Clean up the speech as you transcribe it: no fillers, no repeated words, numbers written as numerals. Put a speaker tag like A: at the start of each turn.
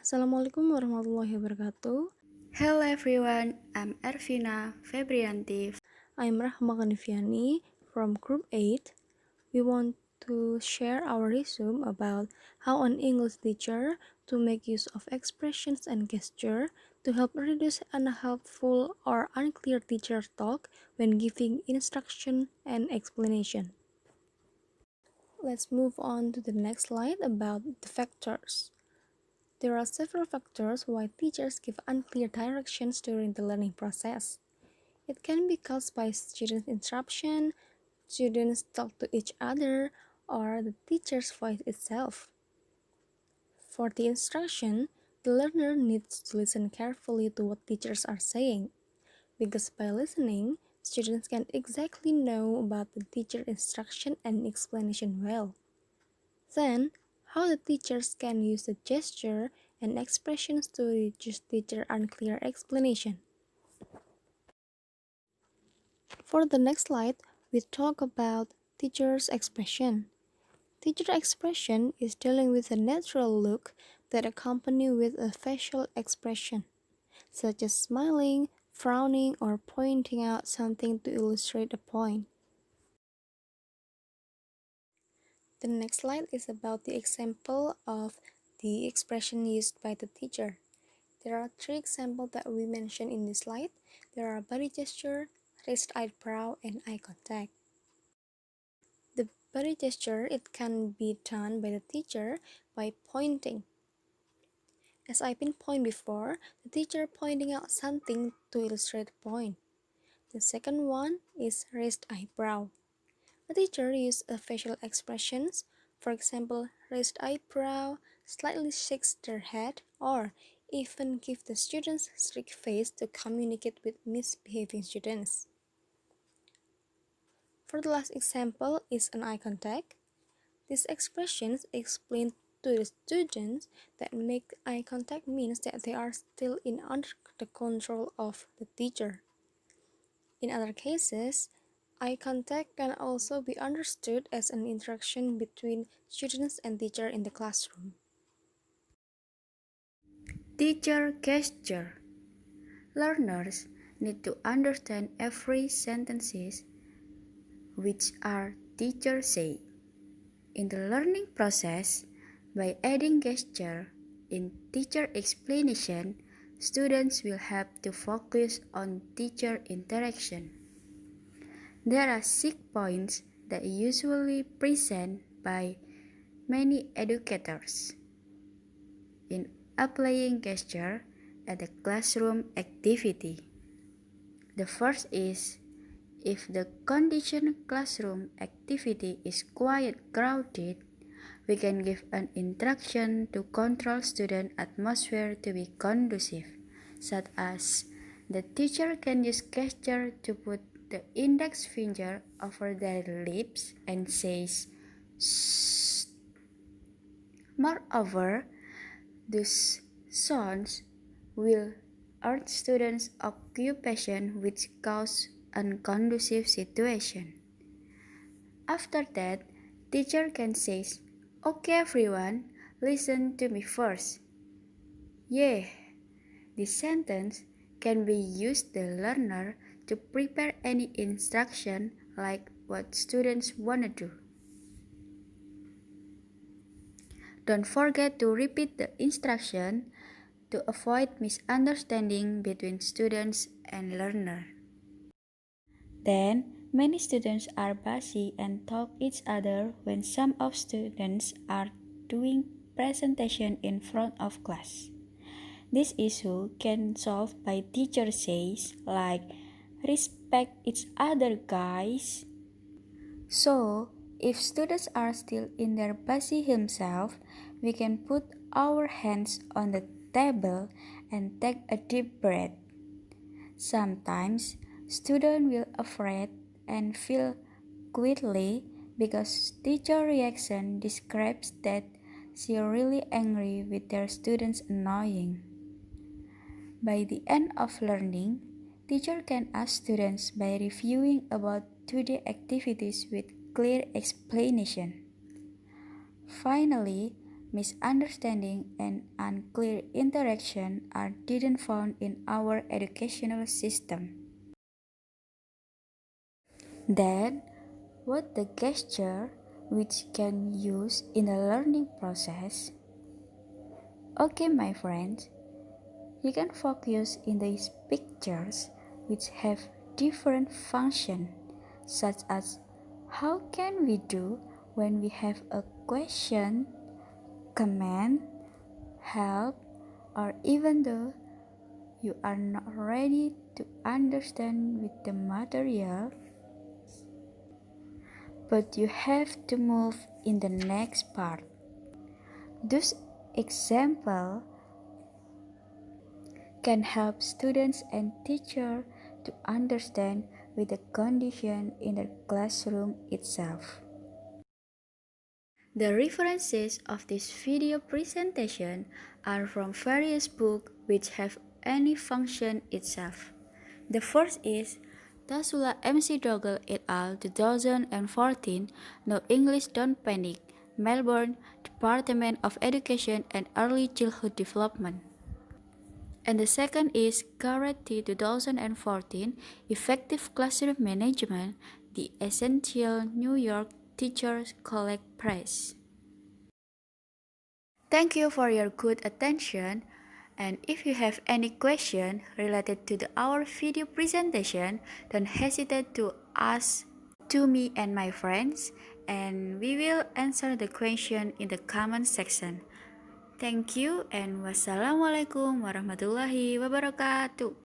A: Assalamualaikum warahmatullahi wabarakatuh.
B: Hello everyone, I'm ERVINA, FEBRIANTY.
A: I'm Rachmah FIANI from Group 8. We want to share our resume about how an English teacher to make use of expressions and gesture to help reduce unhelpful or unclear teacher talk when giving instruction and explanation. Let's move on to the next slide about the factors. There are several factors why teachers give unclear directions during the learning process. It can be caused by student interruption, students talk to each other, or the teacher's voice itself. For the instruction, the learner needs to listen carefully to what teachers are saying, because by listening, students can exactly know about the teacher instruction and explanation well. Then, how the teachers can use the gesture and expressions to reduce teacher unclear explanation. For the next slide, we talk about teacher's expression. Teacher expression is dealing with a natural look that accompany with a facial expression, such as smiling, frowning, or pointing out something to illustrate a point. The next slide is about the example of the expression used by the teacher. There are three examples that we mentioned in this slide. There are body gesture, raised eyebrow, and eye contact. The body gesture, it can be done by the teacher by pointing. As I pinpointed before, the teacher pointing out something to illustrate a point. The second one is raised eyebrow. A teacher uses facial expressions, for example, raised eyebrow, slightly shakes their head, or even give the students strict face to communicate with misbehaving students. For the last example is an eye contact. These expressions explain to the students that make eye contact means that they are still under the control of the teacher. In other cases, eye contact can also be understood as an interaction between students and teacher in the classroom.
B: Teacher gesture. Learners need to understand every sentences which our teacher say. In the learning process, by adding gesture in teacher explanation, students will have to focus on teacher interaction. There are 6 points that usually present by many educators in applying gesture at a classroom activity. The first is, if the conditioned classroom activity is quite crowded, we can give an instruction to control student atmosphere to be conducive, such as the teacher can use gesture to put the index finger over their lips and says, "Shh." Moreover, these sounds will urge students' occupation, which cause unconducive situation. After that, teacher can say, "Okay everyone, listen to me first." Yeah, this sentence can be used the learner to prepare any instruction like what students wanna do. Don't forget to repeat the instruction to avoid misunderstanding between students and learner. Then, many students are busy and talk each other when some of students are doing presentation in front of class. This issue can solve by teacher says like, "Respect each other guys." So, if students are still in their busy himself, we can put our hands on the table and take a deep breath. Sometimes, students will afraid and feel quietly because teacher reaction describes that she really angry with their students annoying. By the end of learning, teacher can ask students by reviewing about today activities with clear explanation. Finally, misunderstanding, and unclear interaction are didn't found in our educational system. Then, what the gesture which can use in the learning process? Okay, my friends, you can focus in these pictures which have different function, such as how can we do when we have a question, comment, help, or even though you are not ready to understand with the material, but you have to move in the next part. Those examples can help students and teachers to understand with the condition in the classroom itself. The references of this video presentation are from various books which have any function itself. The first is Tasula MC Doggle et al. 2014, No English Don't Panic, Melbourne, Department of Education and Early Childhood Development. And the second is Garrett T. 2014, Effective Classroom Management, The Essential New York Teachers Collect Press. Thank you for your good attention. And if you have any question related to our video presentation, don't hesitate to ask to me and my friends, and we will answer the question in the comment section. Thank you and wassalamualaikum warahmatullahi wabarakatuh.